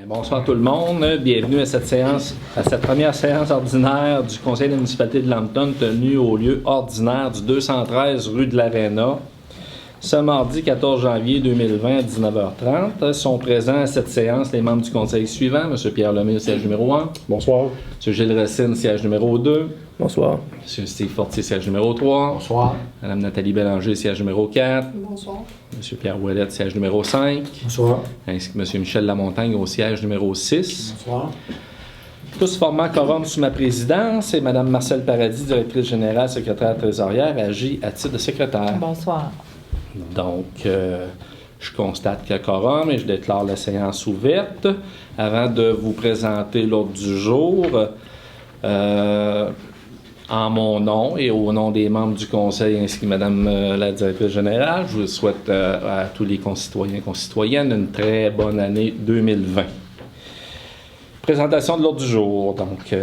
Bonsoir tout le monde, bienvenue à cette première séance ordinaire du Conseil de la municipalité de Lambton tenue au lieu ordinaire du 213 rue de l'Aréna. Ce mardi 14 janvier 2020 à 19h30 sont présents à cette séance les membres du conseil suivants, M. Pierre Lemay, siège numéro 1. Bonsoir. M. Gilles Racine, siège numéro 2. Bonsoir. M. Steve Fortier, siège numéro 3. Bonsoir. Mme Nathalie Bélanger, siège numéro 4. Bonsoir. M. Pierre Ouellette, siège numéro 5. Bonsoir. Ainsi que M. Michel Lamontagne au siège numéro 6. Bonsoir. Tous formant quorum sous ma présidence et Mme Marcelle Paradis, directrice générale, secrétaire trésorière, agit à titre de secrétaire. Bonsoir. Donc, je constate qu'il y a quorum et je déclare la séance ouverte. Avant de vous présenter l'ordre du jour, en mon nom et au nom des membres du conseil ainsi que Mme la directrice générale, je vous souhaite à tous les concitoyens et concitoyennes une très bonne année 2020. Présentation de l'ordre du jour. Donc,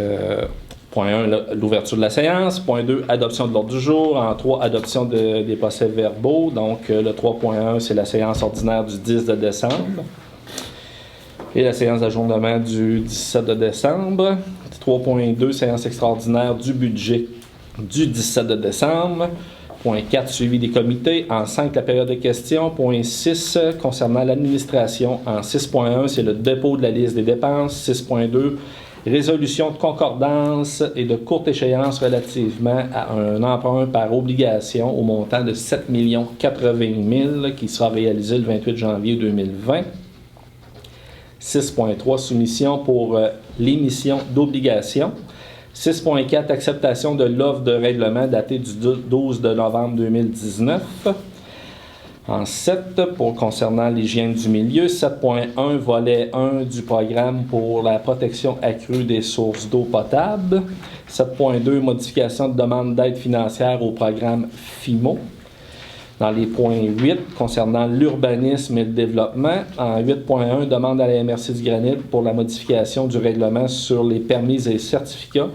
point 1, l'ouverture de la séance. Point 2, adoption de l'ordre du jour. En 3, adoption des procès-verbaux. Donc, le 3.1, c'est la séance ordinaire du 10 de décembre. Et la séance d'ajournement du 17 de décembre. 3.2, séance extraordinaire du budget du 17 de décembre. Point 4, suivi des comités. En 5, la période de questions. Point 6, concernant l'administration. En 6.1, c'est le dépôt de la liste des dépenses. 6.2, résolution de concordance et de courte échéance relativement à un emprunt par obligation au montant de 7 080 000 qui sera réalisé le 28 janvier 2020. 6.3, soumission pour l'émission d'obligations. 6.4, acceptation de l'offre de règlement datée du 12 de novembre 2019. En 7, concernant l'hygiène du milieu, 7.1, volet 1 du programme pour la protection accrue des sources d'eau potable. 7.2, modification de demande d'aide financière au programme FIMO. Dans les points 8, concernant l'urbanisme et le développement, en 8.1, demande à la MRC du Granit pour la modification du règlement sur les permis et certificats.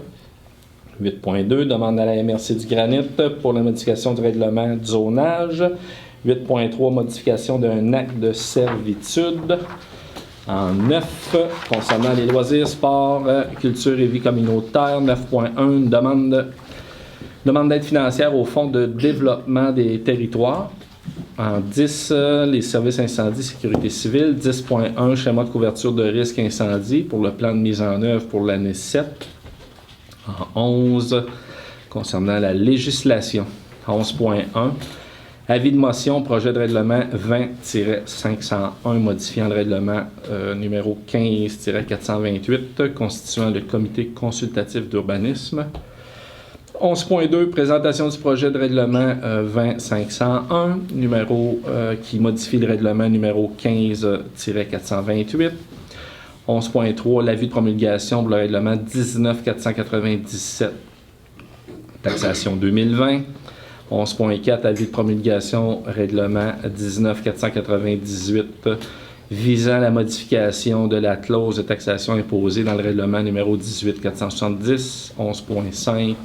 8.2, demande à la MRC du Granit pour la modification du règlement du zonage. 8.3, modification d'un acte de servitude. En 9, concernant les loisirs, sports, culture et vie communautaire. 9.1, demande d'aide financière au Fonds de développement des territoires. En 10, les services incendie, sécurité civile. 10.1, schéma de couverture de risque incendie pour le plan de mise en œuvre pour l'année 7. En 11, concernant la législation. 11.1, avis de motion, projet de règlement 20-501, modifiant le règlement numéro 15-428, constituant le comité consultatif d'urbanisme. 11.2, présentation du projet de règlement 20-501, qui modifie le règlement numéro 15-428. 11.3, l'avis de promulgation pour le règlement 19-497, taxation 2020. 11.4, avis de promulgation, règlement 19-498, visant la modification de la clause de taxation imposée dans le règlement numéro 18-470. 11.5,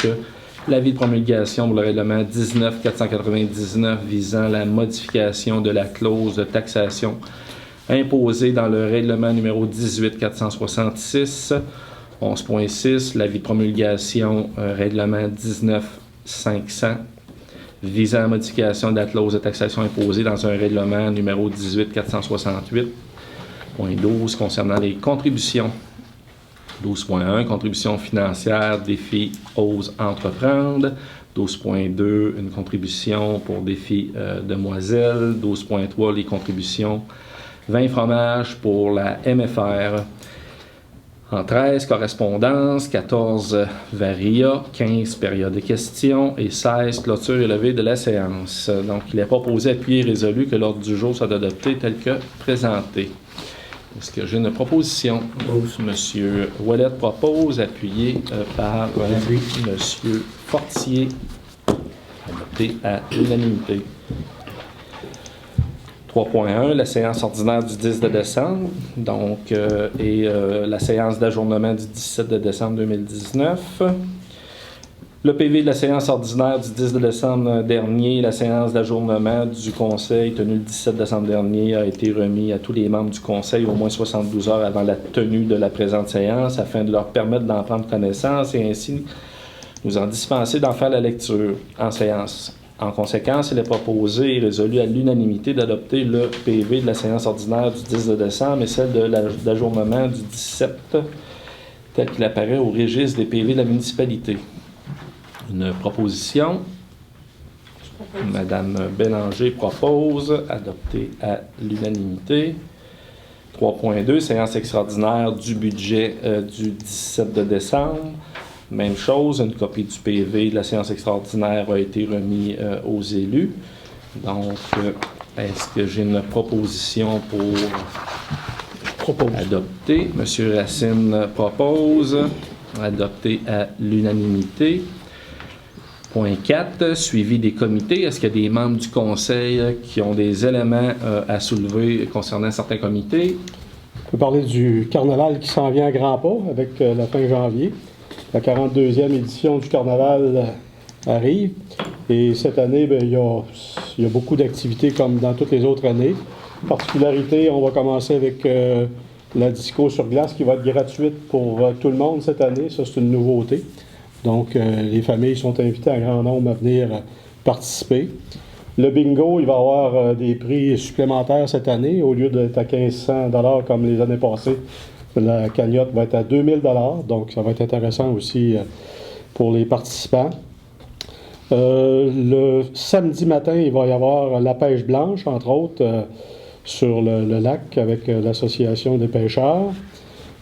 l'avis de promulgation pour le règlement 19-499, visant la modification de la clause de taxation imposée dans le règlement numéro 18-466. 11.6, l'avis de promulgation, règlement 19-500, visant à la modification de la clause de taxation imposée dans un règlement numéro 18-468. Point 12, concernant les contributions. 12.1, contribution financière, défi Ose entreprendre. 12.2, une contribution pour défi Demoiselle. 12.3, les contributions 20 fromages pour la MFR. En 13, correspondance, 14, varia, 15, période de questions et 16, clôture et levée de la séance. Donc, il est proposé, appuyé et résolu que l'ordre du jour soit adopté tel que présenté. Est-ce que j'ai une proposition? Monsieur Ouellette propose, appuyé par Monsieur Fortier, adopté à l'unanimité. 3.1, la séance ordinaire du 10 de décembre, donc, et la séance d'ajournement du 17 de décembre 2019. Le PV de la séance ordinaire du 10 décembre dernier, la séance d'ajournement du Conseil tenue le 17 décembre dernier a été remis à tous les membres du Conseil au moins 72 heures avant la tenue de la présente séance afin de leur permettre d'en prendre connaissance et ainsi nous en dispenser d'en faire la lecture en séance. En conséquence, il est proposé et résolu à l'unanimité d'adopter le PV de la séance ordinaire du 10 décembre et celle d'ajournement du 17 tel qu'il apparaît au registre des PV de la municipalité. Une proposition. Madame Bélanger propose, adopter à l'unanimité. 3.2, séance extraordinaire du budget du 17 décembre. Même chose, une copie du PV de la séance extraordinaire a été remise aux élus. Donc, est-ce que j'ai une proposition pour adopter? Monsieur Racine propose, adopter à l'unanimité. Point 4, suivi des comités. Est-ce qu'il y a des membres du Conseil qui ont des éléments à soulever concernant certains comités? On peut parler du carnaval qui s'en vient à grands pas avec la fin janvier. La 42e édition du carnaval arrive. Et cette année, il y a beaucoup d'activités comme dans toutes les autres années. Particularité, on va commencer avec la disco sur glace qui va être gratuite pour tout le monde cette année. Ça, c'est une nouveauté. Donc, les familles sont invitées en grand nombre à venir participer. Le bingo, il va y avoir des prix supplémentaires cette année. Au lieu d'être à 1500 $ comme les années passées, la cagnotte va être à 2000 $. Donc, ça va être intéressant aussi pour les participants. Le samedi matin, il va y avoir la pêche blanche, entre autres, sur le lac avec l'Association des pêcheurs.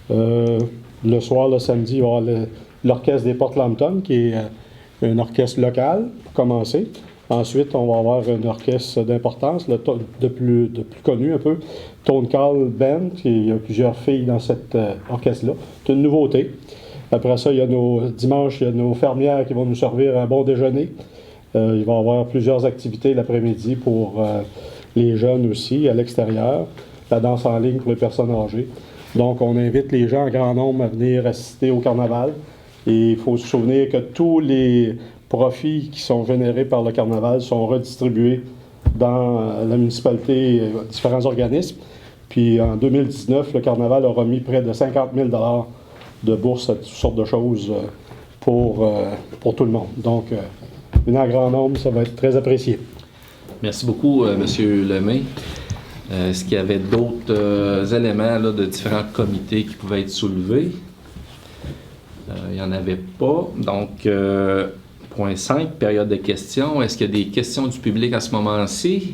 Le soir, le samedi, il va y avoir l'orchestre des Portlampton, qui est un orchestre local, pour commencer. Ensuite, on va avoir un orchestre d'importance, de plus connu un peu, Tone Call Band, il y a plusieurs filles dans cet orchestre-là. C'est une nouveauté. Après ça, dimanche, il y a nos fermières qui vont nous servir un bon déjeuner. Il va y avoir plusieurs activités l'après-midi pour les jeunes aussi, à l'extérieur. La danse en ligne pour les personnes âgées. Donc, on invite les gens en grand nombre à venir assister au carnaval. Et il faut se souvenir que tous les profits qui sont générés par le carnaval sont redistribués dans la municipalité, différents organismes. Puis en 2019, le carnaval a remis près de 50 000 $ de bourses à toutes sortes de choses pour tout le monde. Donc, en grand nombre, ça va être très apprécié. Merci beaucoup, M. Lemay. Est-ce qu'il y avait d'autres éléments là, de différents comités qui pouvaient être soulevés? Il n'y en avait pas. Donc, point 5, période de questions. Est-ce qu'il y a des questions du public à ce moment-ci?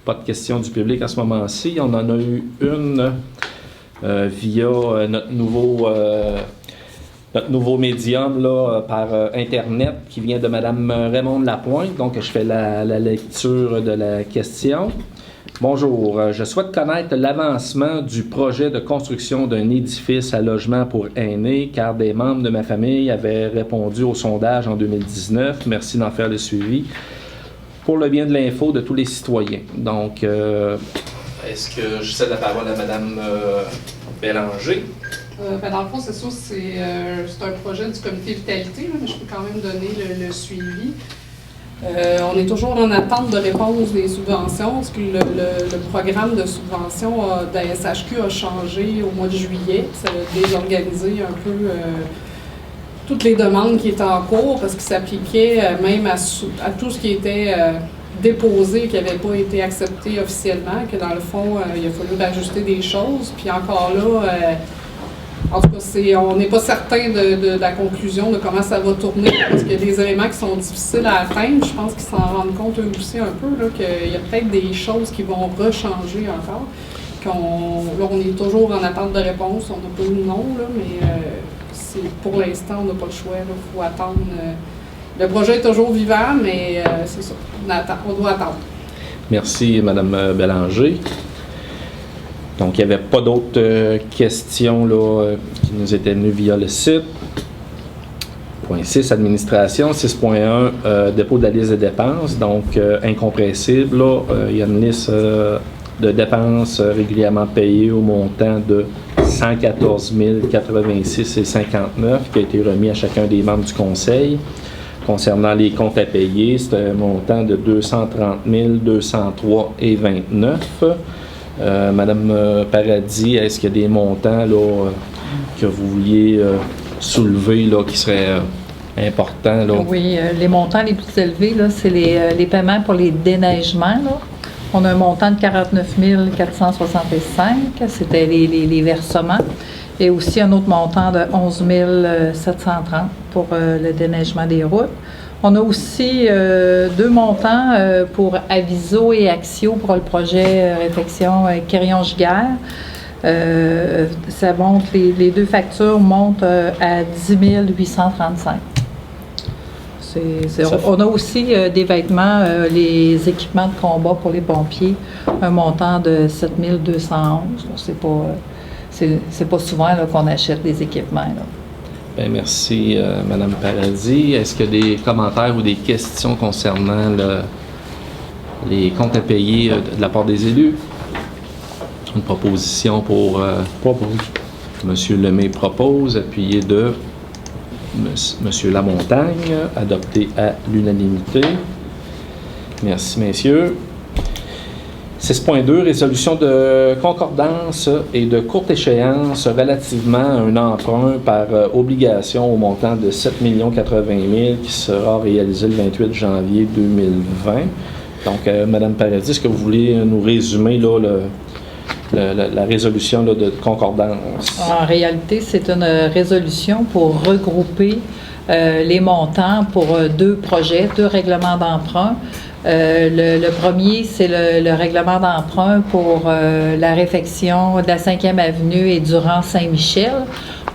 Pas de questions du public à ce moment-ci. On en a eu une via notre nouveau médium là, par Internet qui vient de Mme Raymonde Lapointe. Donc, je fais la lecture de la question. Bonjour, je souhaite connaître l'avancement du projet de construction d'un édifice à logement pour aînés, car des membres de ma famille avaient répondu au sondage en 2019. Merci d'en faire le suivi pour le bien de l'info de tous les citoyens. Donc, est-ce que je cède la parole à Mme Bélanger? Dans le fond, c'est sûr, c'est un projet du comité Vitalité, là, mais je peux quand même donner le suivi. On est toujours en attente de réponse des subventions, parce que le programme de subvention de la SHQ a changé au mois de juillet. Ça a désorganisé un peu toutes les demandes qui étaient en cours, parce qu'il s'appliquait même à tout ce qui était déposé, qui n'avait pas été accepté officiellement, que dans le fond, il a fallu rajuster des choses. Puis encore là, en tout cas, on n'est pas certain de la conclusion de comment ça va tourner, parce qu'il y a des éléments qui sont difficiles à atteindre. Je pense qu'ils s'en rendent compte eux aussi un peu, là, qu'il y a peut-être des choses qui vont rechanger encore. Là, on est toujours en attente de réponse. On n'a pas eu de nom, là, mais pour l'instant, on n'a pas le choix. Il faut attendre. Le projet est toujours vivant, mais c'est ça. On doit attendre. Merci, Mme Bélanger. Donc, il n'y avait pas d'autres questions là, qui nous étaient venues via le site. Point 6, administration. 6.1, dépôt de la liste des dépenses. Donc, incompressible. Là, il y a une liste de dépenses régulièrement payées au montant de 114 086,59 qui a été remis à chacun des membres du conseil. Concernant les comptes à payer, c'est un montant de 230 203,29 $. Madame Paradis, est-ce qu'il y a des montants là, que vous vouliez soulever là, qui seraient importants? Là? Oui, les montants les plus élevés, là, c'est les paiements pour les déneigements. Là. On a un montant de 49 465, c'était les versements. Et aussi un autre montant de 11 730 pour le déneigement des routes. On a aussi 2 montants pour Aviso et Axio pour le projet réfection Quirion-Giguère. Ça monte, les 2 factures montent à 10 835. On a aussi des vêtements, les équipements de combat pour les pompiers, un montant de 7 211. C'est pas souvent là, qu'on achète des équipements. Là. Bien, merci, Mme Paradis. Est-ce qu'il y a des commentaires ou des questions concernant les comptes à payer de la part des élus? Une proposition pour... M. Lemay propose, appuyé de M. Lamontagne, adopté à l'unanimité. Merci, messieurs. 6.2, résolution de concordance et de courte échéance relativement à un emprunt par obligation au montant de 7 080 000 qui sera réalisé le 28 janvier 2020. Donc, Mme Paradis, est-ce que vous voulez nous résumer là, la résolution là, de concordance? En réalité, c'est une résolution pour regrouper les montants pour 2 projets, 2 règlements d'emprunt. Le premier, c'est le règlement d'emprunt pour la réfection de la 5e avenue et durant Saint-Michel.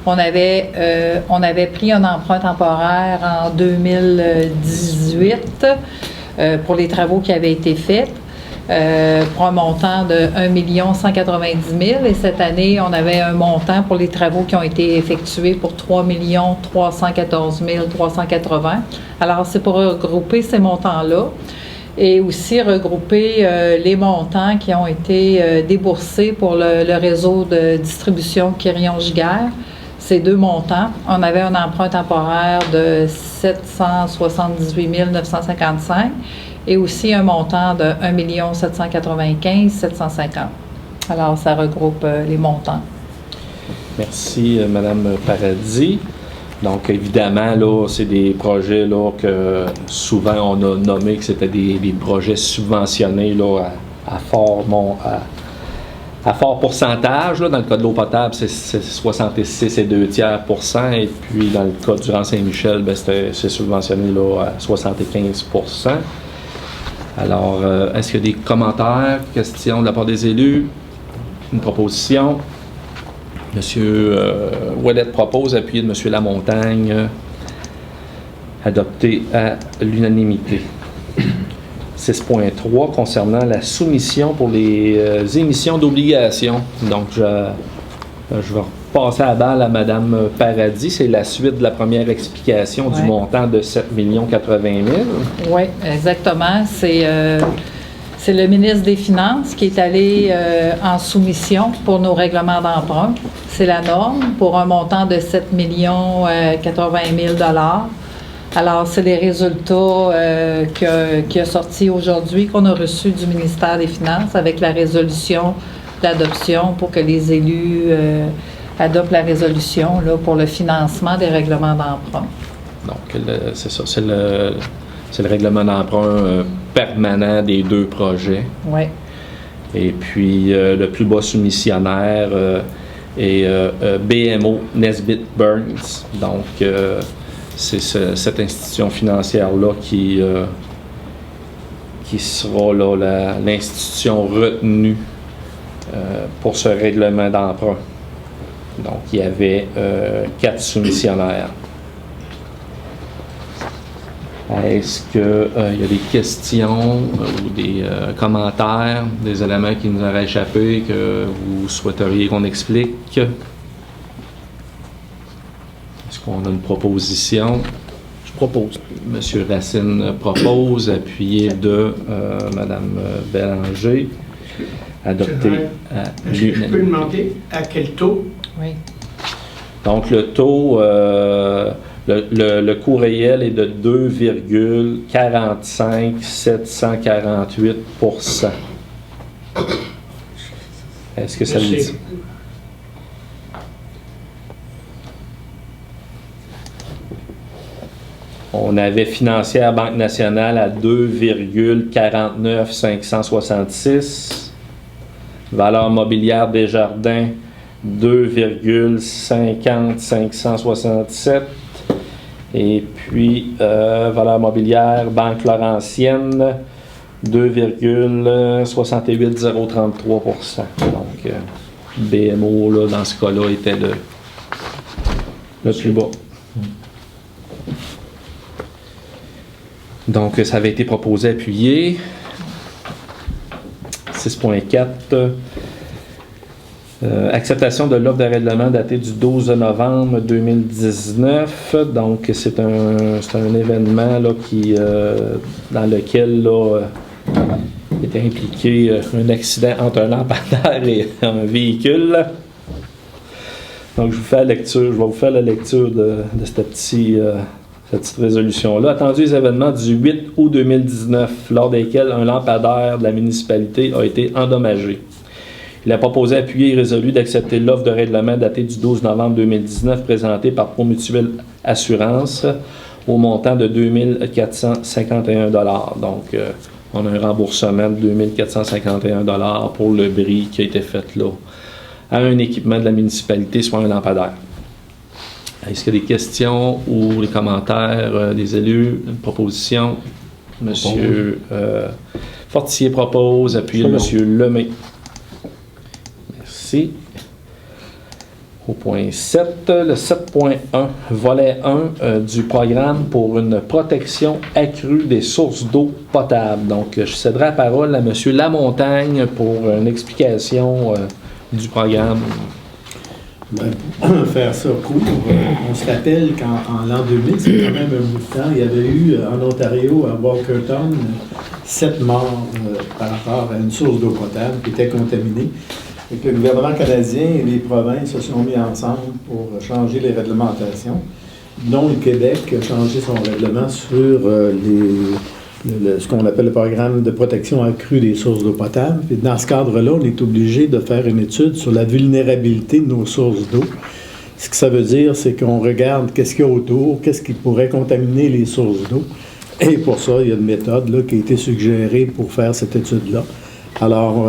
On avait pris un emprunt temporaire en 2018 pour les travaux qui avaient été faits. Pour un montant de 1 190 000 et cette année, on avait un montant pour les travaux qui ont été effectués pour 3 314 380. Alors, c'est pour regrouper ces montants-là et aussi regrouper les montants qui ont été déboursés pour le réseau de distribution Quirion-Giguère. Ces 2 montants, on avait un emprunt temporaire de 778 955 et aussi un montant de 1 795 750. Alors, ça regroupe les montants. Merci, Mme Paradis. Donc, évidemment, là, c'est des projets là, que souvent on a nommé que c'était des projets subventionnés là, à fort pourcentage. Là. Dans le cas de l'eau potable, c'est 66,2%. Et puis, dans le cas du Rang Saint-Michel, c'est subventionné là, à 75%. Alors, est-ce qu'il y a des commentaires, questions de la part des élus? Une proposition? M. Ouellette propose, appuyé de M. Lamontagne, adopté à l'unanimité. 6.3, concernant la soumission pour les émissions d'obligations. Donc, je vais repasser la balle à Mme Paradis. C'est la suite de la première explication du montant de 7 080 000. Oui, exactement. C'est le ministre des Finances qui est allé en soumission pour nos règlements d'emprunt. C'est la norme pour un montant de 7 080 000 $. Alors, c'est les résultats qui a sorti aujourd'hui, qu'on a reçus du ministère des Finances avec la résolution d'adoption pour que les élus adoptent la résolution là, pour le financement des règlements d'emprunt. Donc, c'est ça, c'est le règlement d'emprunt permanent des 2 projets. Oui. Et puis, le plus bas soumissionnaire est BMO Nesbitt Burns. Donc, c'est cette institution financière-là qui sera là, l'institution retenue pour ce règlement d'emprunt. Donc, il y avait 4 soumissionnaires. Est-ce qu'il y a des questions ou des commentaires, des éléments qui nous auraient échappé que vous souhaiteriez qu'on explique? Est-ce qu'on a une proposition? Je propose. M. Racine propose, appuyé de Mme Bélanger, adopté à l'unanimité. Je peux demander à quel taux? Oui. Donc, le taux Le coût réel est de 2,45 748 %. Est-ce que ça vous dit? On avait Financière Banque Nationale à 2,49 566. Valeur mobilière Desjardins, 2,50 567. Et puis, valeur mobilière Banque Laurentienne, 2,68 033 %. Donc, BMO, là, dans ce cas-là, était le plus bas. Donc, ça avait été proposé, appuyé. 6.4. Acceptation de l'offre de règlement datée du 12 novembre 2019. Donc, c'est un événement là, dans lequel là, était impliqué un accident entre un lampadaire et un véhicule. Donc, je vais vous faire la lecture de cette petite résolution-là. Attendu les événements du 8 août 2019, lors desquels un lampadaire de la municipalité a été endommagé. Il a proposé, appuyé et résolu d'accepter l'offre de règlement datée du 12 novembre 2019 présentée par Promutuelle Assurance au montant de 2 451 $. Donc, on a un remboursement de 2 451 $ pour le bris qui a été fait là à un équipement de la municipalité, soit un lampadaire. Est-ce qu'il y a des questions ou des commentaires des élus, une proposition? Monsieur Fortier propose, appuyé Monsieur Lemay. Merci. Au point 7, le 7.1, volet 1 du programme pour une protection accrue des sources d'eau potable. Donc, je céderai la parole à Monsieur Lamontagne pour une explication du programme. Pour faire ça court, on se rappelle qu'en l'an 2000, c'est quand même un bout de temps, il y avait eu en Ontario, à Walkerton, 7 morts par rapport à une source d'eau potable qui était contaminée. Et que le gouvernement canadien et les provinces se sont mis ensemble pour changer les réglementations, dont le Québec a changé son règlement sur ce qu'on appelle le programme de protection accrue des sources d'eau potable. Et dans ce cadre-là, on est obligé de faire une étude sur la vulnérabilité de nos sources d'eau. Ce que ça veut dire, c'est qu'on regarde qu'est-ce qu'il y a autour, qu'est-ce qui pourrait contaminer les sources d'eau. Et pour ça, il y a une méthode là, qui a été suggérée pour faire cette étude-là. Alors,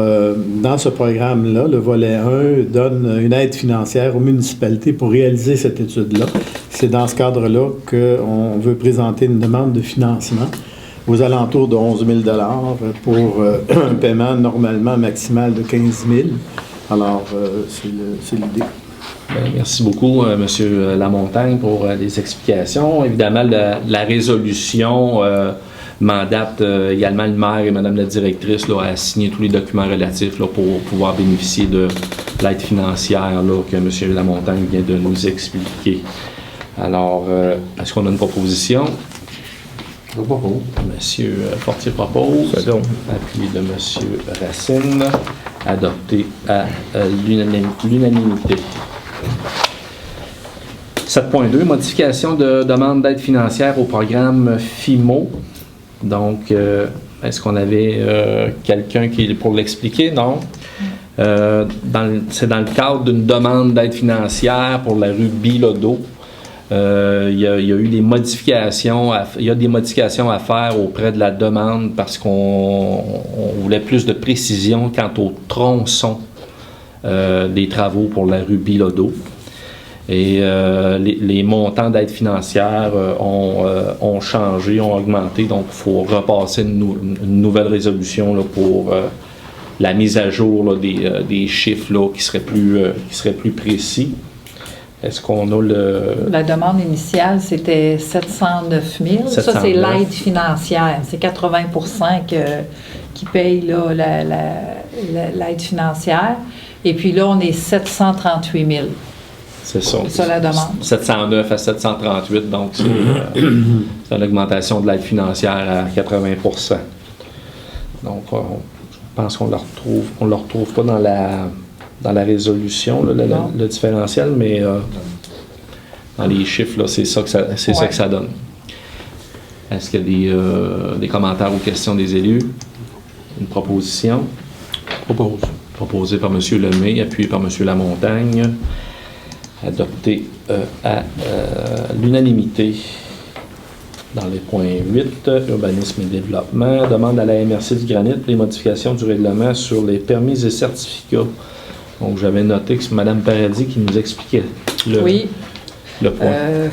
dans ce programme-là, le volet 1 donne une aide financière aux municipalités pour réaliser cette étude-là. C'est dans ce cadre-là qu'on veut présenter une demande de financement aux alentours de 11 000 $ pour un paiement normalement maximal de 15 000 $. Alors, c'est l'idée. Bien, merci beaucoup, M. Lamontagne, pour les explications. Évidemment, la résolution mandate également le maire et Mme la directrice là, à signer tous les documents relatifs là, pour pouvoir bénéficier de l'aide financière là, que M. Lamontagne vient de nous expliquer. Alors, est-ce qu'on a une proposition? Je propose. Monsieur Fortier propose. Appuyé de M. Racine. Adopté à l'unanimité. 7.2, modification de demande d'aide financière au programme FIMO. Donc, est-ce qu'on avait quelqu'un pour l'expliquer? Non. C'est dans le cadre d'une demande d'aide financière pour la rue Bilodeau. Il y a eu des modifications, il y a des modifications à faire auprès de la demande parce qu'on voulait plus de précision quant au tronçon des travaux pour la rue Bilodeau. Et les montants d'aide financière ont changé, ont augmenté, donc il faut repasser une nouvelle résolution là, pour la mise à jour là, des chiffres là, qui seraient plus précis. Est-ce qu'on a La demande initiale, c'était 709 000. 709. Ça, c'est l'aide financière. C'est 80 % qui paye là, l'aide financière. Et puis là, on est 738 000. C'est ça. C'est ça la demande. 709 à 738, donc c'est une augmentation de l'aide financière à 80 %. Donc, je pense qu'on ne le retrouve pas dans la résolution, là, le différentiel, mais Dans les chiffres, là, c'est ça que ça donne. Est-ce qu'il y a des commentaires ou questions des élus? Une proposition? Proposée par M. Lemay, appuyée par M. Lamontagne. Adoptée à l'unanimité. Dans les points 8, urbanisme et développement, demande à la MRC du Granit les modifications du règlement sur les permis et certificats. Donc, j'avais noté que c'est Mme Paradis qui nous expliquait le point.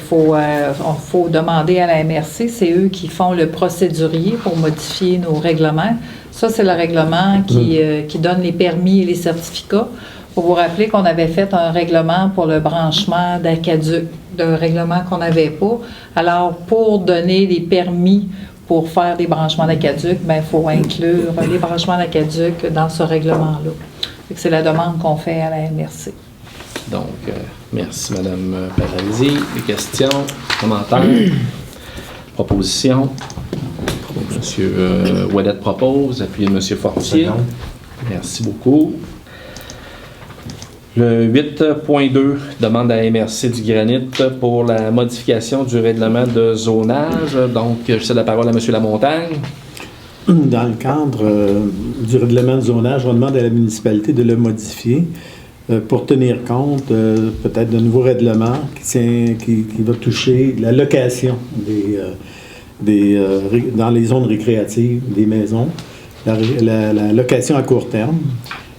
Faut demander à la MRC, c'est eux qui font le procédurier pour modifier nos règlements. Ça, c'est le règlement qui donne les permis et les certificats. Pour vous rappeler qu'on avait fait un règlement pour le branchement d'Aqueduc, d'un règlement qu'on n'avait pas. Alors, pour donner les permis pour faire des branchements d'Aqueduc, il faut inclure les branchements d'Aqueduc dans ce règlement-là. C'est la demande qu'on fait à la MRC. Donc, merci Mme Paradis. Des questions, commentaires, propositions? M. Ouellette propose, appuyé de M. Fortier. Merci beaucoup. Le 8.2 demande à la MRC du Granit pour la modification du règlement de zonage. Donc, je cède la parole à M. Lamontagne. Dans le cadre du règlement de zonage, on demande à la municipalité de le modifier pour tenir compte peut-être d'un nouveau règlement qui va toucher la location dans les zones récréatives des maisons, la location à court terme.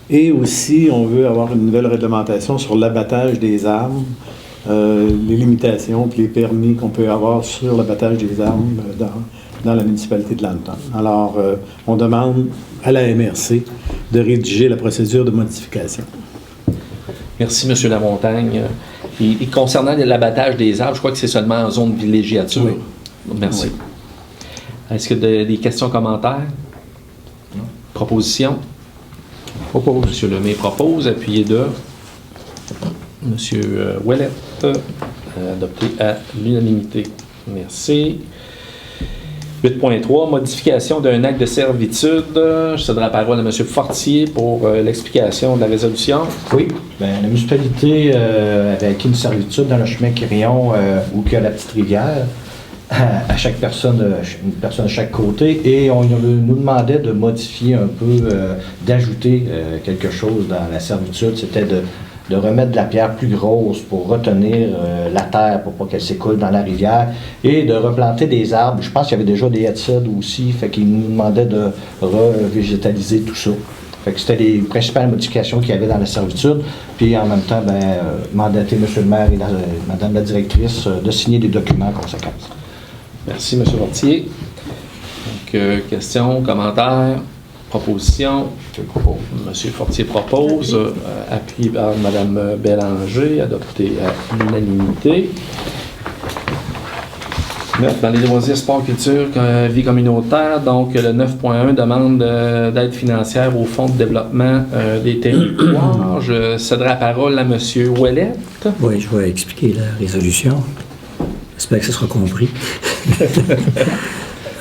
Et aussi, on veut avoir une nouvelle réglementation sur l'abattage des arbres, les limitations et les permis qu'on peut avoir sur l'abattage des arbres dans la municipalité de Lambton. Alors, on demande à la MRC de rédiger la procédure de modification. Merci, M. Lamontagne. Et concernant l'abattage des arbres, je crois que c'est seulement en zone villégiature. Oui. Merci. Oui. Est-ce qu'il y a des questions, commentaires? Non. Propositions? Propose. M. Lemay propose, appuyé de M. Ouellette, adopté à l'unanimité. Merci. 8.3, modification d'un acte de servitude. Je cède la parole à M. Fortier pour l'explication de la résolution. Oui, bien, la municipalité avait acquis une servitude dans le chemin Quirion où il y a la petite rivière. À chaque personne, une personne à chaque côté, et on nous demandait de modifier un peu, d'ajouter quelque chose dans la servitude. C'était de remettre de la pierre plus grosse pour retenir la terre, pour pas qu'elle s'écoule dans la rivière, et de replanter des arbres. Je pense qu'il y avait déjà des headseeds aussi, fait qu'ils nous demandaient de revégétaliser tout ça. Fait que c'était les principales modifications qu'il y avait dans la servitude. Puis en même temps, mandater M. le maire et Mme la directrice de signer des documents en conséquence. Merci, M. Fortier. Donc, questions, commentaires, propositions? M. Fortier propose, appuyé par Mme Bélanger, adopté à l'unanimité. Dans les loisirs, sport, culture, vie communautaire, donc le 9.1 demande d'aide financière au Fonds de développement des territoires. Je céderai la parole à M. Ouellette. Oui, je vais expliquer la résolution. J'espère que ce sera compris.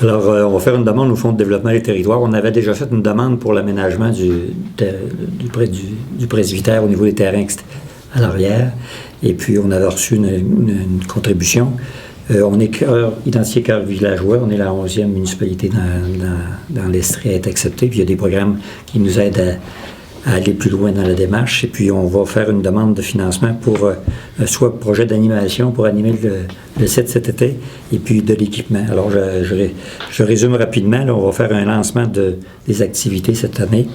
Alors, on va faire une demande au Fonds de développement des territoires. On avait déjà fait une demande pour l'aménagement du presbytère au niveau des terrains à l'arrière. Et puis, on avait reçu une contribution. On est identifié cœur villageois. On est la 11e municipalité dans l'Estrie à être acceptée. Puis, il y a des programmes qui nous aident à aller plus loin dans la démarche. Et puis, on va faire une demande de financement pour soit projet d'animation pour animer le site cet été, et puis de l'équipement. Alors, je résume rapidement. Là, on va faire un lancement des activités cette année,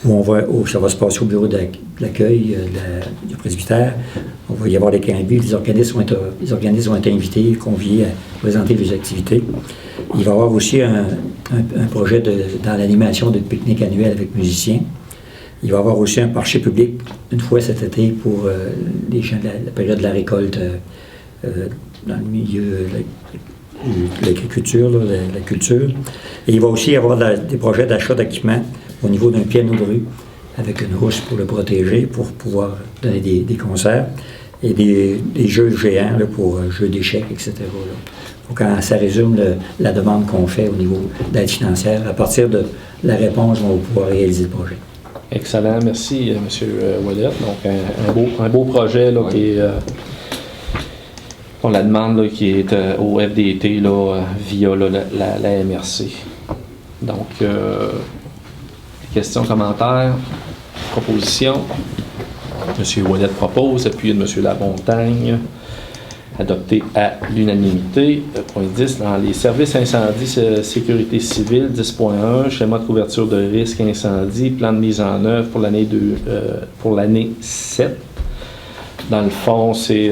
où ça va se passer au bureau d'accueil du presbytère. On va y avoir des convives. Les organismes vont être invités, conviés à présenter les activités. Il va y avoir aussi un projet dans l'animation de pique-nique annuel avec musiciens. Il va y avoir aussi un marché public une fois cet été pour les gens de la période de la récolte dans le milieu de l'agriculture, la culture. Et il va aussi y avoir des projets d'achat d'équipement au niveau d'un piano de rue avec une rousse pour le protéger, pour pouvoir donner des concerts, et des jeux géants là, pour jeux d'échecs, etc. Donc, ça résume la demande qu'on fait au niveau d'aide financière. À partir de la réponse, on va pouvoir réaliser le projet. Excellent, merci M. Ouellette. Donc un beau projet là, On la demande là, qui est au FDT là, via là, la MRC. Donc, questions, commentaires, propositions. M. Ouellet propose, appuyé de M. Lamontagne, adopté à l'unanimité. Point 10, dans les services incendie, sécurité civile, 10.1, schéma de couverture de risque incendie, plan de mise en œuvre pour l'année 7. Dans le fond, c'est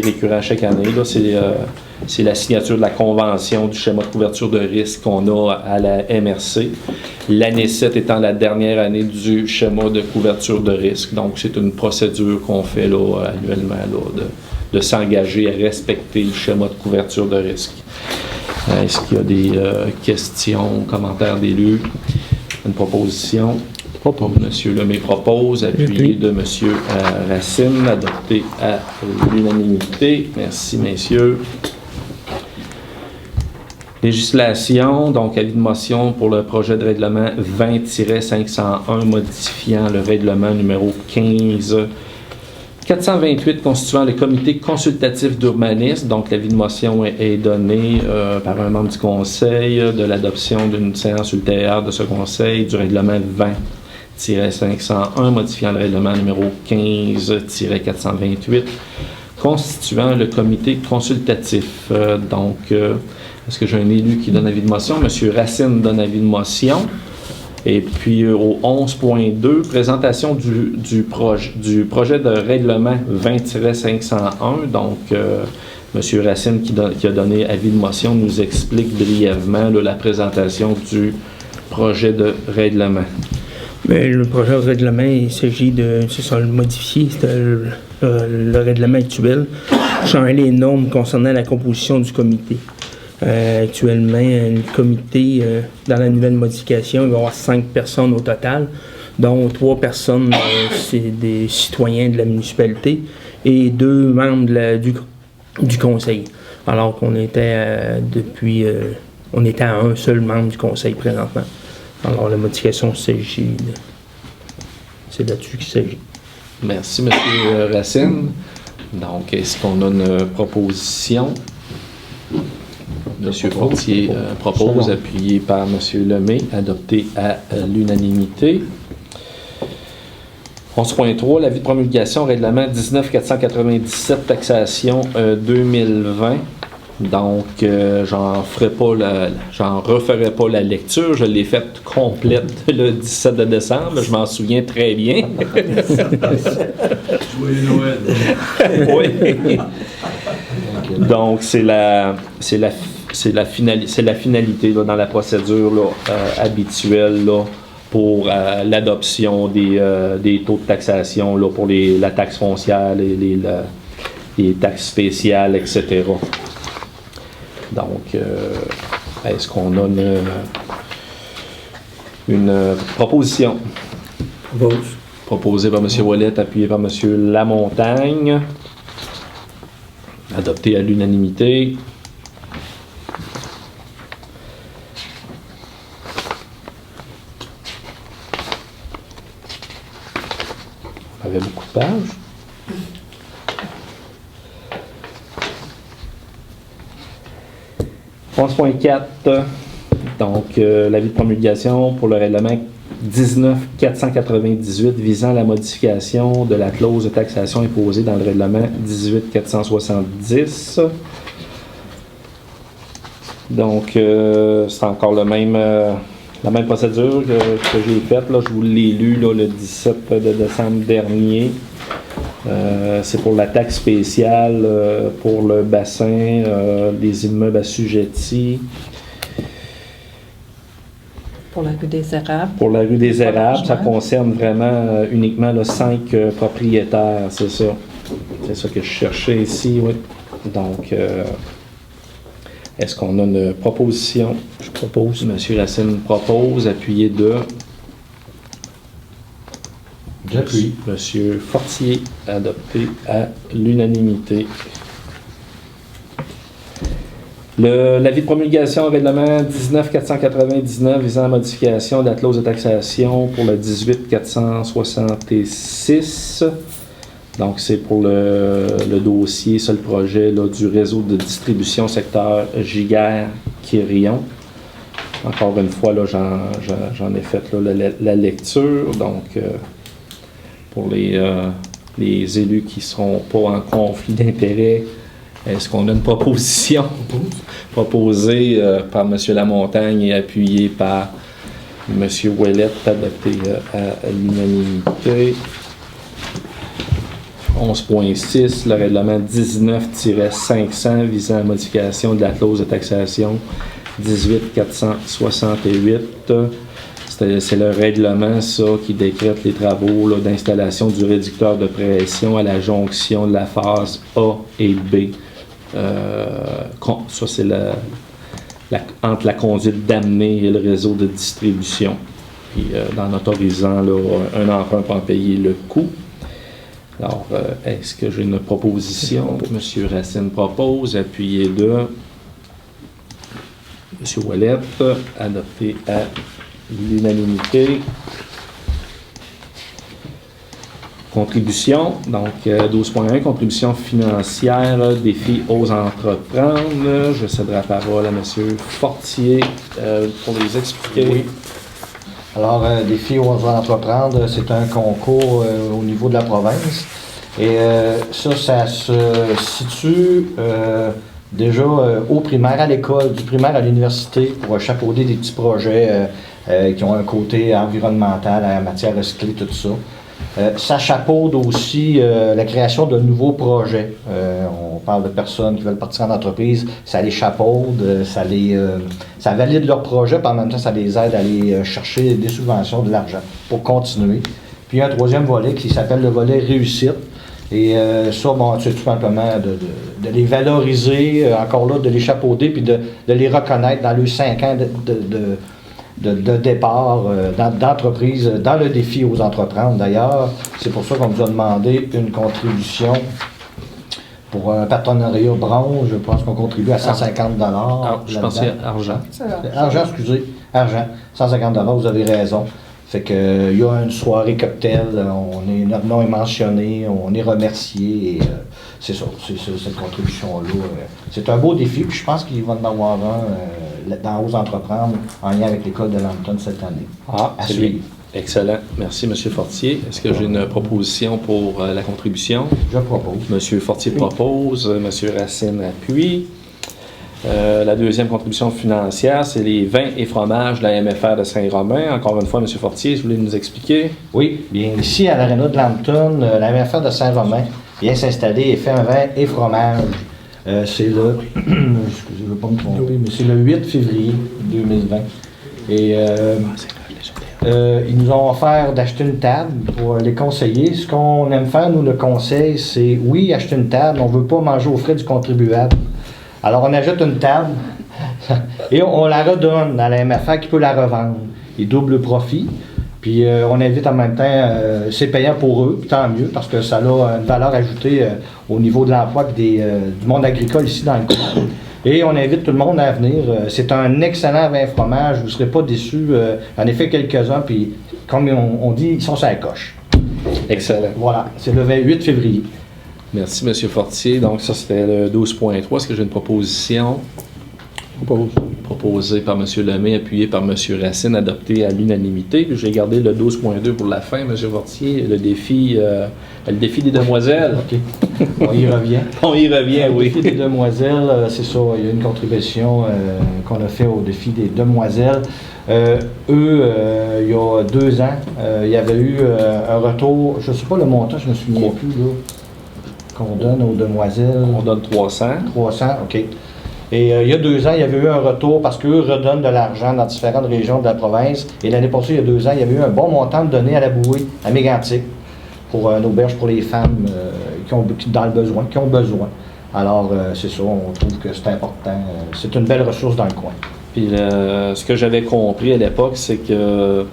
récurrent chaque année. Là, c'est la signature de la convention du schéma de couverture de risque qu'on a à la MRC. L'année 7 étant la dernière année du schéma de couverture de risque. Donc, c'est une procédure qu'on fait là, annuellement là, de s'engager à respecter le schéma de couverture de risque. Est-ce qu'il y a des questions, commentaires d'élus? Une proposition? Monsieur Lemay propose, appuyé de Monsieur Racine, adopté à l'unanimité. Merci, messieurs. Législation, donc avis de motion pour le projet de règlement 20-501 modifiant le règlement numéro 15-428 constituant le comité consultatif d'urbanisme. Donc l'avis de motion est donné par un membre du conseil de l'adoption d'une séance ultérieure de ce conseil du règlement 20-501 modifiant le règlement numéro 15-428 constituant le comité consultatif. Est-ce que j'ai un élu qui donne avis de motion? M. Racine donne avis de motion. Et puis au 11.2, présentation du projet de règlement 20-501. Donc, M. Racine qui a donné avis de motion nous explique brièvement là, la présentation du projet de règlement. Mais le projet de règlement, il s'agit de modifier le règlement actuel, changer les normes concernant la composition du comité. Actuellement, le comité, dans la nouvelle modification, il va y avoir 5 personnes au total, dont 3 personnes, c'est des citoyens de la municipalité, et 2 membres du conseil. Alors qu'on était on était à un seul membre du conseil présentement. Alors la modification s'agit, c'est là-dessus qu'il s'agit. Merci, M. Racine. Donc, est-ce qu'on a une proposition? M. Fortier propose, appuyé par M. Lemay, adopté à l'unanimité. 11.3, l'avis de promulgation, règlement 19-497, taxation 2020. Donc, j'en referai pas la lecture. Je l'ai faite complète le 17 de décembre. Je m'en souviens très bien. Joyeux Noël. Oui. Donc, c'est la finalité là, dans la procédure là, habituelle là, pour l'adoption des taux de taxation là, pour la taxe foncière, les taxes spéciales, etc. Donc, est-ce qu'on a une proposition? Proposée par M. Ouellet, appuyée par M. Lamontagne. Adopté à l'unanimité. On avait beaucoup de pages. « 11.4 donc l'avis de promulgation pour le règlement 19-498 visant la modification de la clause de taxation imposée dans le règlement 18-470. Donc, c'est encore la même procédure que j'ai faite. Là, je vous l'ai lu là, le 17 de décembre dernier. C'est pour la taxe spéciale pour le bassin, les immeubles assujettis. Pour la rue des Érables. Pour la rue des Érables, ça concerne vraiment uniquement 5 propriétaires, c'est ça. C'est ça que je cherchais ici, oui. Donc, est-ce qu'on a une proposition? Je propose. M. Racine propose, appuyé de... J'appuie. M. Fortier, adopté à l'unanimité. L'avis de promulgation règlement 19-499 visant à la modification de la clause de taxation pour le 18-466. Donc, c'est pour le dossier, c'est le projet là, du réseau de distribution secteur Giguère-Quirion. Encore une fois, là, j'en ai fait là, la lecture. Donc, pour les élus qui ne seront pas en conflit d'intérêts, est-ce qu'on a une proposition proposée par M. Lamontagne et appuyée par M. Ouellette, adoptée à l'unanimité? 11.6, le règlement 19-500 visant à la modification de la clause de taxation 18-468. C'est le règlement, ça, qui décrète les travaux là, d'installation du réducteur de pression à la jonction de la phase A et B. Ça, c'est entre la conduite d'amener et le réseau de distribution. Puis, en autorisant là, un emprunt pour en payer le coût. Alors, est-ce que j'ai une proposition? M. Racine propose, appuyé de M. Ouellette, adopté à l'unanimité. Contribution, donc 12.1, contribution financière, défi aux entreprendre. Je céderai la parole à M. Fortier pour les expliquer. Oui. Alors, défi aux entreprendre, c'est un concours au niveau de la province. Et ça se situe déjà au primaire, à l'école, du primaire à l'université, pour chapeauder des petits projets qui ont un côté environnemental, en matière recyclée, tout ça. Ça chapeaude aussi la création de nouveaux projets. On parle de personnes qui veulent partir en entreprise, ça les chapeaude, ça valide leur projet, puis en même temps, ça les aide à aller chercher des subventions, de l'argent pour continuer. Puis il y a un troisième volet qui s'appelle le volet réussite. Et ça, bon, c'est tout simplement de les valoriser, encore là, de les chapeauder, puis de les reconnaître dans les 5 ans de départ d'entreprise, dans le défi aux entreprendre. D'ailleurs, c'est pour ça qu'on nous a demandé une contribution pour un partenariat bronze. Je pense qu'on contribue à 150 $. Je pensais argent. Argent, excusez. Argent. 150 $, vous avez raison. Fait que, y a une soirée cocktail, notre nom est mentionné, on est remercié, et c'est ça, c'est cette contribution-là. C'est un beau défi, puis je pense qu'il va en avoir un dans Ose entreprendre en lien avec l'école de Lambton cette année. À suivre. Excellent. Merci, M. Fortier. Est-ce que j'ai une proposition pour la contribution? Je propose. M. Fortier propose, M. Racine appuie. La deuxième contribution financière, c'est les vins et fromages de la MFR de Saint-Romain. Encore une fois, M. Fortier, je voulais nous expliquer. Oui, bien ici, à l'aréna de Lambton, la MFR de Saint-Romain vient s'installer et fait un vin et fromage. C'est le, excusez, je ne veux pas me tromper, mais c'est le 8 février 2020. Et ils nous ont offert d'acheter une table pour les conseillers. Ce qu'on aime faire, nous, le conseil, c'est oui, acheter une table, on ne veut pas manger aux frais du contribuable. Alors, on ajoute une table et on la redonne à la MFR qui peut la revendre. Ils doublent le profit. Puis, on invite en même temps, c'est payant pour eux, tant mieux, parce que ça a une valeur ajoutée au niveau de l'emploi et du monde agricole ici dans le coin. Et on invite tout le monde à venir. C'est un excellent vin fromage, vous ne serez pas déçus. J'en ai fait quelques-uns, puis comme on dit, ils sont sur la coche. Excellent. Voilà, c'est le 28 février. Merci, M. Fortier. Donc, ça, c'était le 12.3. Est-ce que j'ai une proposition? Proposée par M. Lemay, appuyée par M. Racine, adoptée à l'unanimité. J'ai gardé le 12.2 pour la fin, M. Fortier. Le défi des demoiselles. OK. On y revient. On y revient, oui. Le défi des demoiselles, c'est ça. Il y a une contribution qu'on a fait au défi des demoiselles. Il y a 2 ans, il y avait eu un retour, je ne sais pas le montant, je ne me souviens plus, là, qu'on donne aux demoiselles. On donne 300. 300, OK. Et il y a 2 ans, il y avait eu un retour parce qu'eux redonnent de l'argent dans différentes régions de la province. Et l'année passée, il y a 2 ans, il y avait eu un bon montant de donné à la bouée, à Mégantic, pour une auberge pour les femmes qui ont besoin. Alors, c'est ça, on trouve que c'est important. C'est une belle ressource dans le coin. Puis ce que j'avais compris à l'époque, c'est que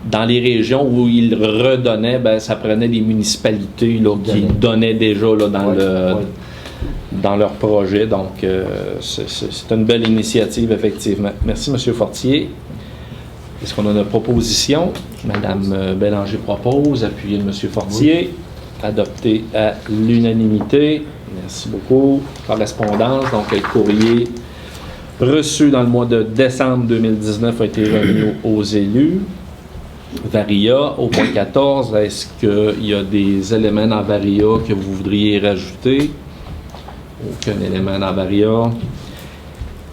dans les régions où ils redonnaient, ben, ça prenait des municipalités là, qui donnaient déjà là, dans leur projet. Donc, c'est une belle initiative, effectivement. Merci, M. Fortier. Est-ce qu'on a une proposition? Mme Bélanger propose, appuyée de M. Fortier. Adopté à l'unanimité. Merci beaucoup. Correspondance, donc le courrier reçu dans le mois de décembre 2019 a été remis aux élus. Varia, au point 14, est-ce qu'il y a des éléments dans Varia que vous voudriez rajouter? Aucun élément dans Varia.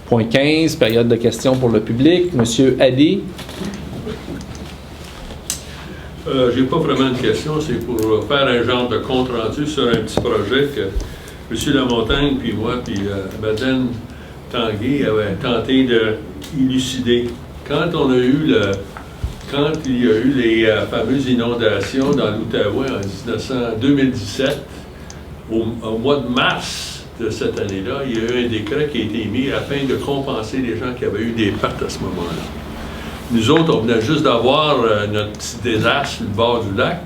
Point 15, période de questions pour le public. Monsieur Hadi. J'ai pas vraiment de question, c'est pour faire un genre de compte-rendu sur un petit projet que M. Lamontagne, puis moi, puis Madeleine Tanguay avait tenté de élucider. Quand il y a eu les fameuses inondations dans l'Outaouais en 2017, au mois de mars de cette année-là, il y a eu un décret qui a été émis afin de compenser les gens qui avaient eu des pertes à ce moment-là. Nous autres, on venait juste d'avoir notre petit désastre sur le bord du lac à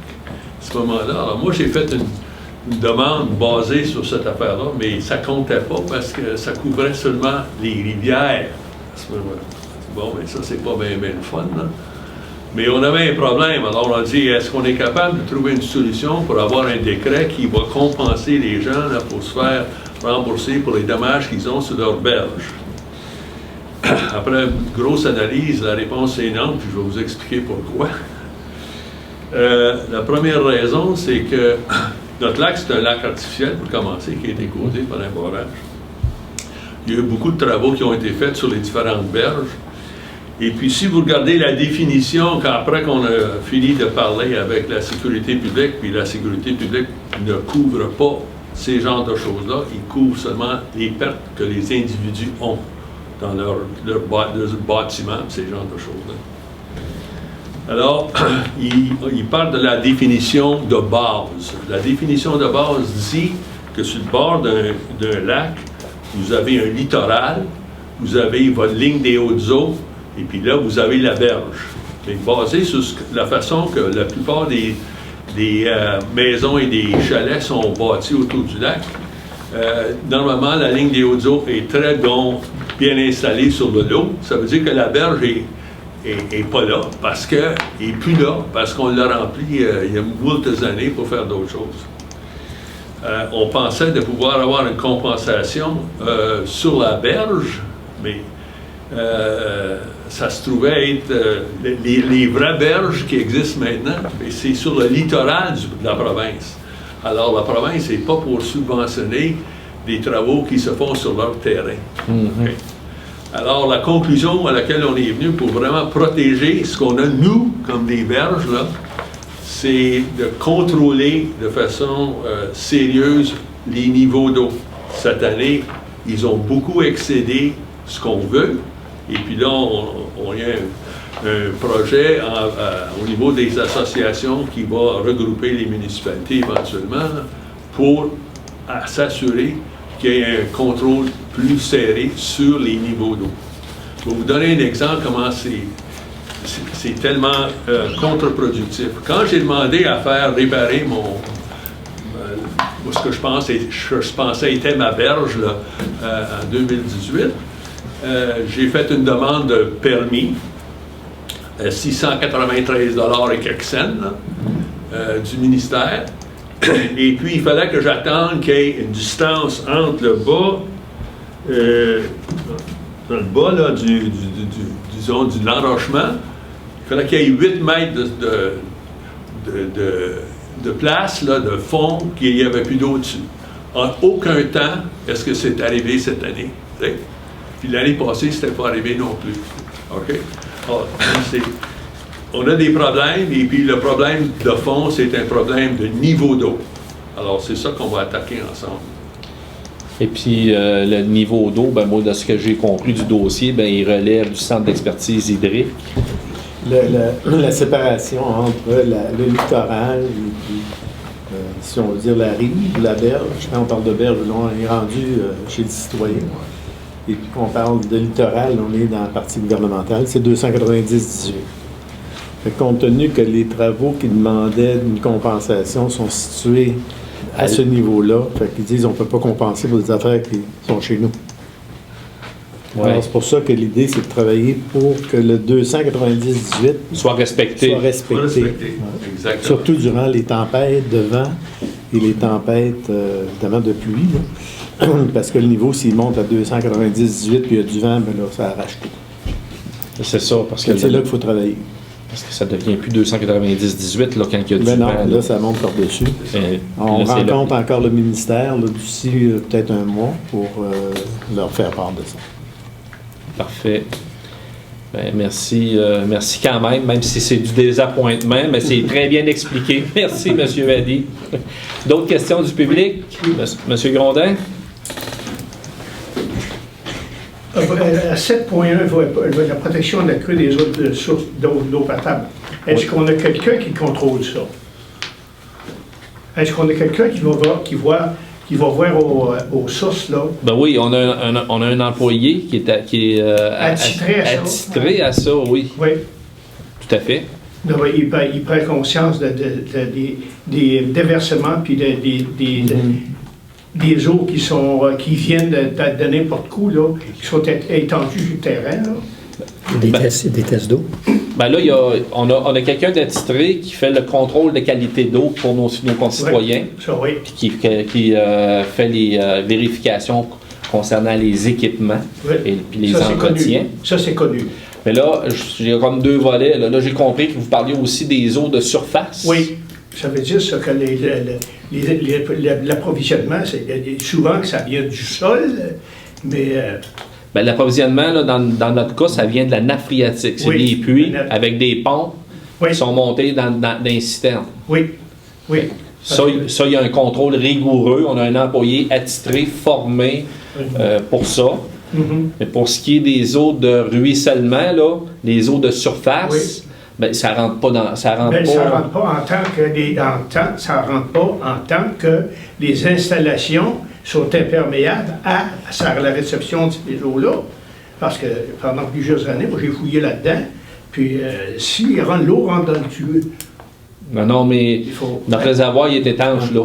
ce moment-là. Alors moi, j'ai fait une demande basée sur cette affaire-là, mais ça ne comptait pas parce que ça couvrait seulement les rivières à ce moment-là. Bon, mais ça, c'est pas bien le fun, là. Mais on avait un problème. Alors on a dit, est-ce qu'on est capable de trouver une solution pour avoir un décret qui va compenser les gens là, pour se faire rembourser pour les dommages qu'ils ont sur leur berge? Après une grosse analyse, la réponse est non, puis je vais vous expliquer pourquoi. La première raison, c'est que notre lac, c'est un lac artificiel, pour commencer, qui a été causé par un barrage. Il y a eu beaucoup de travaux qui ont été faits sur les différentes berges. Et puis, si vous regardez la définition, après qu'on a fini de parler avec la sécurité publique, puis la sécurité publique ne couvre pas ces genres de choses-là, il couvre seulement les pertes que les individus ont dans leur bâtiment, ces genres de choses-là. Alors, il parle de la définition de base. La définition de base dit que sur le bord d'un lac, vous avez un littoral, vous avez votre ligne des hautes eaux, et puis là, vous avez la berge. Mais basé sur la façon que la plupart des maisons et des chalets sont bâtis autour du lac, normalement, la ligne des hautes eaux est très bien installée sur le lot. Ça veut dire que la berge est pas là, parce qu'elle n'est plus là, parce qu'on l'a rempli il y a moult années pour faire d'autres choses. On pensait de pouvoir avoir une compensation sur la berge, mais ça se trouvait être les vraies berges qui existent maintenant, et c'est sur le littoral de la province. Alors, la province n'est pas pour subventionner des travaux qui se font sur leur terrain. Okay? Alors, la conclusion à laquelle on est venu pour vraiment protéger ce qu'on a, nous, comme des berges, là, c'est de contrôler de façon sérieuse les niveaux d'eau. Cette année, ils ont beaucoup excédé ce qu'on veut. Et puis là, on y a un projet au niveau des associations qui va regrouper les municipalités éventuellement pour s'assurer qu'il y ait un contrôle plus serré sur les niveaux d'eau. Je vais vous donner un exemple comment c'est tellement contre-productif. Quand j'ai demandé à faire réparer ce que je pensais était ma berge là, en 2018, j'ai fait une demande de permis, 693 $ et quelques cents là, du ministère. Et puis, il fallait que j'attende qu'il y ait une distance entre le bas, dans le bas là, disons, de l'enrochement. Il fallait qu'il y ait 8 mètres de place, là, de fond, qu'il n'y avait plus d'eau dessus. En aucun temps, est-ce que c'est arrivé cette année? T'sais? Puis l'année passée, ce n'était pas arrivé non plus. OK? Alors, on a des problèmes, et puis le problème de fond, c'est un problème de niveau d'eau. Alors, c'est ça qu'on va attaquer ensemble. Et puis, le niveau d'eau, ben, moi, de ce que j'ai compris du dossier, ben, il relève du centre d'expertise hydrique. La séparation entre le littoral et puis, si on veut dire la rive, la berge, quand on parle de berge, là, on est rendu chez le citoyen. Et puis qu'on parle de littoral, on est dans la partie gouvernementale, c'est 290-18. Compte tenu que les travaux qui demandaient une compensation sont situés à ce niveau-là, ils disent qu'on ne peut pas compenser pour des affaires qui sont chez nous. Ouais. Alors, c'est pour ça que l'idée, c'est de travailler pour que le 290-18 soit respecté. Ouais. Surtout durant les tempêtes de vent et les tempêtes, évidemment, de pluie, là. Parce que le niveau, s'il monte à 290-18 puis il y a du vent, ben là, ça arrache tout. C'est ça, parce que C'est là qu'il faut travailler. Parce que ça devient plus 290-18 là, quand il y a du Ben non, vent. là, ça monte par-dessus. On rencontre encore le ministère là, d'ici peut-être un mois pour leur faire part de ça. Parfait. Ben, merci, merci quand même si c'est du désappointement, mais c'est très bien expliqué. Merci, M. Wadi. D'autres questions du public? M. Grondin? À 7.1, la protection de la crue des autres sources d'eau potable. Est-ce qu'on a quelqu'un qui contrôle ça? Est-ce qu'on a quelqu'un qui va voir aux sources, là? Ben oui, on a un employé qui est attitré à ça, oui. Oui. Tout à fait. Donc, il prend conscience des déversements puis des eaux qui viennent de n'importe où, là, qui sont étendues sur le terrain, là. Des tests d'eau. Ben là, on a quelqu'un d'attitré qui fait le contrôle de qualité d'eau pour nos concitoyens. Oui, ça, oui. Puis qui fait les vérifications concernant les équipements et puis les entretiens. Ça, c'est connu. Mais là, j'ai comme deux volets. Là, j'ai compris que vous parliez aussi des eaux de surface. Oui. Ça veut dire ça, que l'approvisionnement, c'est souvent que ça vient du sol, mais... Ben, l'approvisionnement, là, dans notre cas, ça vient de la nappe phréatique. C'est des puits avec des pompes qui sont montés dans des citernes. Oui, oui. Ça, il y a un contrôle rigoureux. On a un employé attitré, formé pour ça. Mais pour ce qui est des eaux de ruissellement, là, les eaux de surface, ben, ça rentre pas dans... Ça rentre pas en tant que les installations sont imperméables à la réception de ces eaux-là. Parce que pendant plusieurs années, moi, j'ai fouillé là-dedans, puis si l'eau rentre dans le tuyau... Non, mais notre réservoir, il est étanche, là.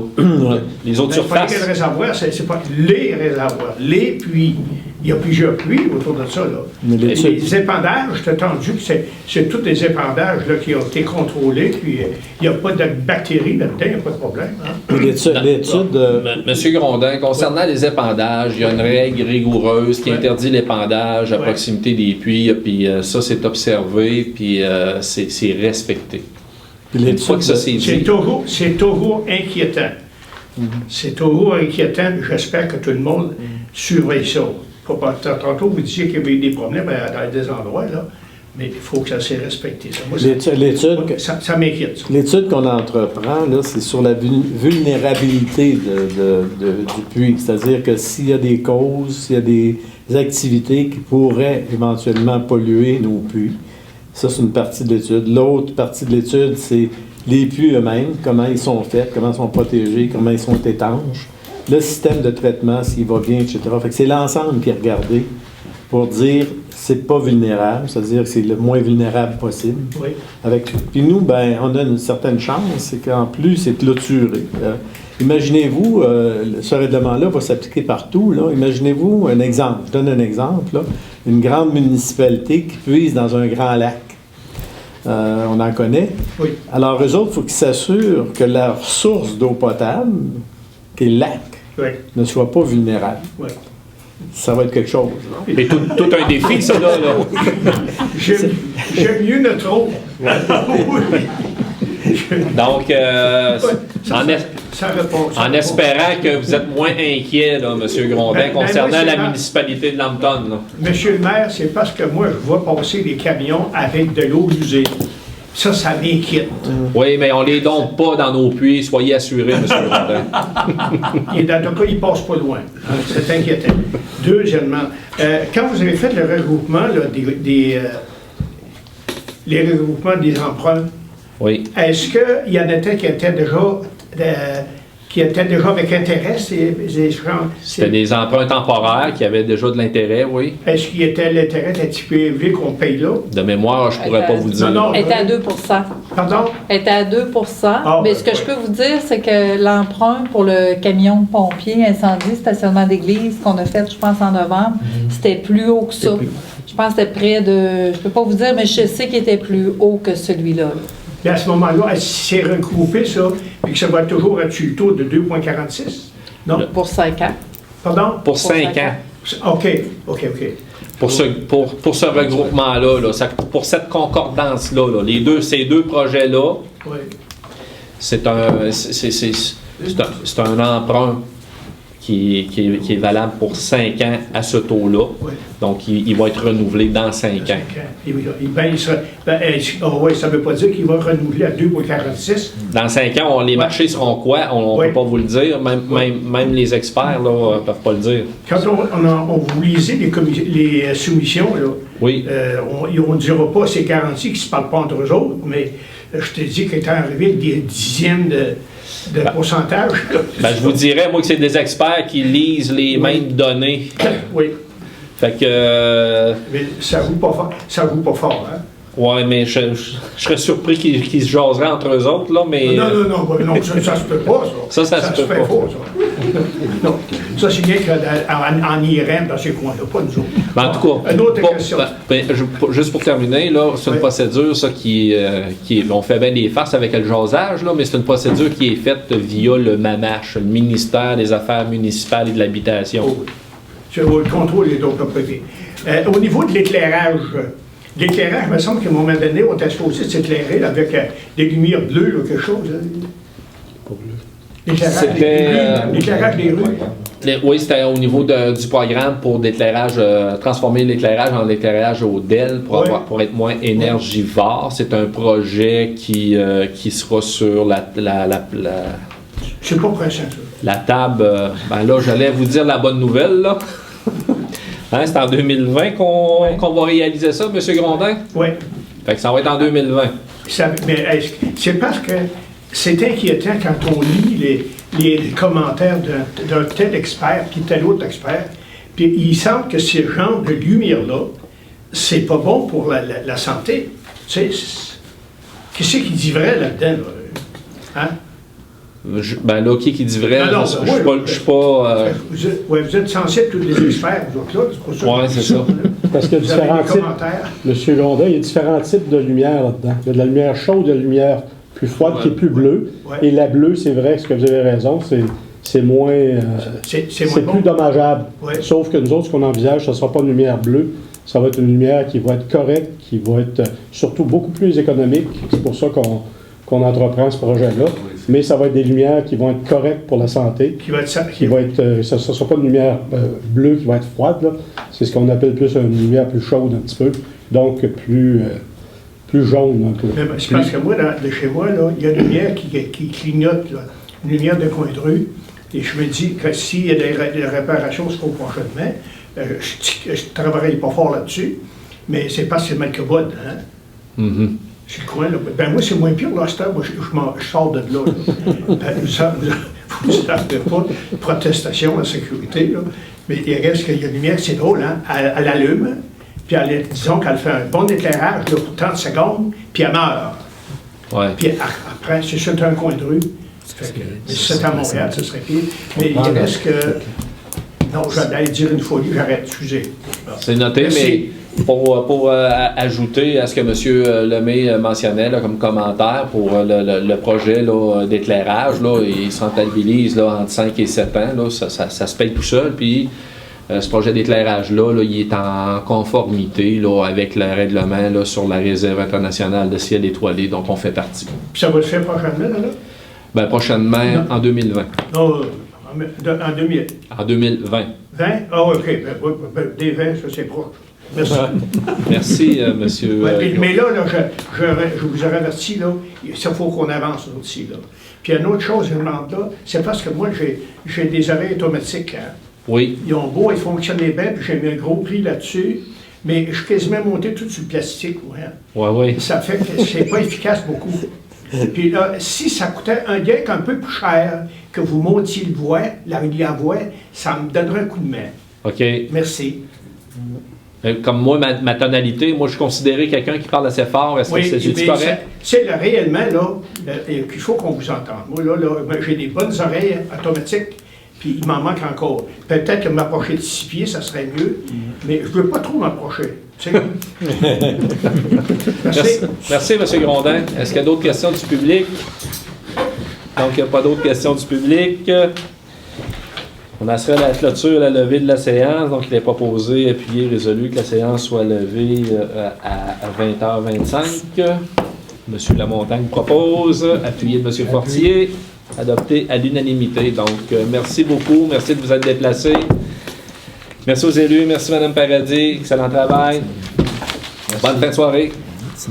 Les autres surfaces... Le réservoir, c'est pas les réservoirs. Les puits. Il y a plusieurs puits autour de ça, là. Les épandages, j'ai entendu que c'est tous les épandages là, qui ont été contrôlés, puis il n'y a pas de bactéries là-dedans, il n'y a pas de problème. Hein? Monsieur Grondin, concernant les épandages, il y a une règle rigoureuse qui interdit l'épandage à proximité des puits, puis ça, c'est observé, puis c'est respecté. Une fois que ça c'est dit... C'est toujours inquiétant. C'est toujours inquiétant. J'espère que tout le monde surveille ça. Tantôt, vous disiez qu'il y avait eu des problèmes dans des endroits, là, mais il faut que ça soit respecté. Ça m'inquiète. L'étude qu'on entreprend, là, c'est sur la vulnérabilité du puits. C'est-à-dire que s'il y a des causes, s'il y a des activités qui pourraient éventuellement polluer nos puits, ça, c'est une partie de l'étude. L'autre partie de l'étude, c'est les puits eux-mêmes, comment ils sont faits, comment ils sont protégés, comment ils sont étanches, le système de traitement, s'il va bien, etc. Fait que c'est l'ensemble qui est regardé pour dire c'est pas vulnérable, c'est-à-dire que c'est le moins vulnérable possible. Oui. Puis nous, ben, on a une certaine chance, c'est qu'en plus, c'est clôturé. Imaginez-vous, ce règlement-là va s'appliquer partout. Là. Imaginez-vous un exemple, je donne un exemple, là, une grande municipalité qui puise dans un grand lac. On en connaît. Oui. Alors, eux autres, il faut qu'ils s'assurent que leur source d'eau potable, qui est le lac, ne soit pas vulnérable. Oui. Ça va être quelque chose. C'est tout un défi, ça, là. J'aime mieux notre eau. Donc, en espérant que vous êtes moins inquiet, là, M. Grondin, concernant la municipalité de Lambton. Là. Monsieur le maire, c'est parce que moi, je vois passer des camions avec de l'eau usée. Ça m'inquiète. Oui, mais on ne les dompe pas dans nos puits, soyez assurés, M. Grondin. Dans le cas, il ne passe pas loin. C'est inquiétant. Deuxièmement, quand vous avez fait le regroupement là, les regroupements des emprunts, oui. Est-ce qu'il y en était qui étaient déjà avec intérêt, C'était des emprunts temporaires qui avaient déjà de l'intérêt, oui. Est-ce qu'il y était l'intérêt d'un petit peu élevé qu'on paye là? De mémoire, je ne pourrais pas vous dire. Elle était à 2 Pardon? Elle était à 2 mais ce que je peux vous dire, c'est que l'emprunt pour le camion pompier incendie, stationnement d'église qu'on a fait, je pense, en novembre, c'était plus haut que ça. Je pense que c'était près de... Je ne peux pas vous dire, mais je sais qu'il était plus haut que celui-là. Puis à ce moment-là, si c'est regroupé, ça, puis que ça va toujours être sur le taux de 2,46? Non? Pour 5 ans. Pardon? Pour 5 ans. OK. Pour ce regroupement-là, là, pour cette concordance-là, là, ces deux projets-là, oui. c'est un emprunt qui est valable pour 5 ans à ce taux-là. Oui. Donc, il va être renouvelé dans 5 ans. Ça ne veut pas dire qu'il va renouveler à 2,46. Dans 5 ans, les marchés seront quoi? On ne peut pas vous le dire. Même les experts ne peuvent pas le dire. Quand vous lisez les soumissions, là, oui. On ne dira pas ces garanties qui ne se parlent pas entre eux autres, mais je te dis qu'il est arrivé avec des dixièmes de pourcentage. Je vous dirais, moi, que c'est des experts qui lisent les mêmes données. Oui. Fait que... mais ça ne vaut pas fort, hein? Oui, mais je serais surpris qu'ils se jaseraient entre eux autres, là, mais... Non, ça se peut pas, ça. Ça se peut pas. Pas, ça. Non, ça, c'est bien qu'en Iran, dans ces coins-là, pas nous autres. En tout cas, une autre question. Juste pour terminer, là, c'est une procédure, ça, on fait bien des farces avec le jasage, là, mais c'est une procédure qui est faite via le MAMACH, le ministère des Affaires municipales et de l'Habitation. Oh, oui. C'est le contrôle des propriétés. Au niveau de l'éclairage, il me semble qu'à un moment donné, on était supposé s'éclairer avec des lumières bleues, là, quelque chose. L'éclairage des rues. Oui, c'était au niveau du programme pour transformer l'éclairage en éclairage au DEL pour être moins énergivore. C'est un projet qui sera sur la c'est pas pressant, ça. La table, là, j'allais vous dire la bonne nouvelle, là. Hein, c'est en 2020 qu'on va réaliser ça, M. Grondin? Oui. Fait que ça va être en 2020. Mais c'est parce que c'est inquiétant quand on lit les commentaires d'un tel expert puis tel autre expert, puis il semble que ce genre de lumière-là, c'est pas bon pour la santé. Tu sais, qu'est-ce qui dit vrai là-dedans, là? Hein? Qui dit vrai, je suis pas... Vous êtes sensibles, tous les experts, vous autres, là, c'est pour ça. Oui, c'est ça. Parce qu'il y a différents types... Monsieur Gondin, il y a différents types de lumière là-dedans. Il y a de la lumière chaude, de la lumière plus froide, qui est plus bleue. Et la bleue, c'est vrai, ce que vous avez raison, c'est moins... c'est plus dommageable. Sauf que nous autres, ce qu'on envisage, ce ne sera pas une lumière bleue. Ça va être une lumière qui va être correcte, qui va être surtout beaucoup plus économique. C'est pour ça qu'on entreprend ce projet-là. Mais ça va être des lumières qui vont être correctes pour la santé. Ça ne sera pas une lumière bleue qui va être froide. Là. C'est ce qu'on appelle plus une lumière plus chaude un petit peu. Donc plus jaune un peu. C'est parce que moi, de chez moi, il y a une lumière qui clignote, là, une lumière de coin de rue. Et je me dis que s'il y a des réparations, ce sera prochainement. Je ne travaillerai pas fort là-dessus. Mais c'est parce que c'est mal que bon. Hein? Mm-hmm. C'est le coin, là. Moi, c'est moins pire, là, moi, je sors de là. Vous ne savez pas, protestation, la sécurité, là. Mais il reste qu'il y a une lumière, c'est drôle, hein? Elle allume, puis disons qu'elle fait un bon éclairage là, pour 30 secondes, puis elle meurt. Ouais. Puis après, c'est sur un coin de rue. Mais si c'était à Montréal, ce serait pire. Mais il reste que... Non, j'allais dire une folie, j'arrête, excusez. C'est noté, merci. Mais pour ajouter à ce que M. Lemay mentionnait là, comme commentaire pour le projet d'éclairage, il se rentabilise entre 5 et 7 ans. Là, ça se paye tout seul. Puis ce projet d'éclairage-là, il est en conformité avec le règlement sur la réserve internationale de ciel étoilé dont on fait partie. Puis ça va se faire prochainement, là? Prochainement, en 2020. Non, en 2000. En 2020. 20? Ah, OK. Des 20, ça, c'est proche. Merci. Merci, monsieur. Mais là, je vous aurais averti, là, il faut qu'on avance aussi. Là. Puis une autre chose, je demande là, c'est parce que moi, j'ai des oreilles automatiques. Hein. Oui. Ils ont beau, ils fonctionnent bien, puis j'ai mis un gros prix là-dessus, mais je suis quasiment monté tout sur le plastique. Oui. Ça fait que c'est pas efficace beaucoup. Puis là, si ça coûtait un gain un peu plus cher que vous montiez la rivière voie, ça me donnerait un coup de main. OK. Merci. Comme moi, ma tonalité, moi, je suis considéré quelqu'un qui parle assez fort. Est-ce que c'est correct? C'est réellement, là, qu'il faut qu'on vous entende. Moi, là j'ai des bonnes oreilles automatiques, Puis il m'en manque encore. Peut-être que m'approcher de 6 pieds, ça serait mieux, mais je ne veux pas trop m'approcher. Tu sais. Merci, merci M. Grondin. Est-ce qu'il y a d'autres questions du public? Donc, il n'y a pas d'autres questions du public. On assurait la clôture, la levée de la séance. Donc, il est proposé, appuyé, résolu que la séance soit levée à 20h25. M. Lamontagne propose, appuyé de M. Fortier, adopté à l'unanimité. Donc, merci beaucoup. Merci de vous être déplacés. Merci aux élus. Merci Mme Paradis. Excellent travail. Bonne fin de soirée. Merci.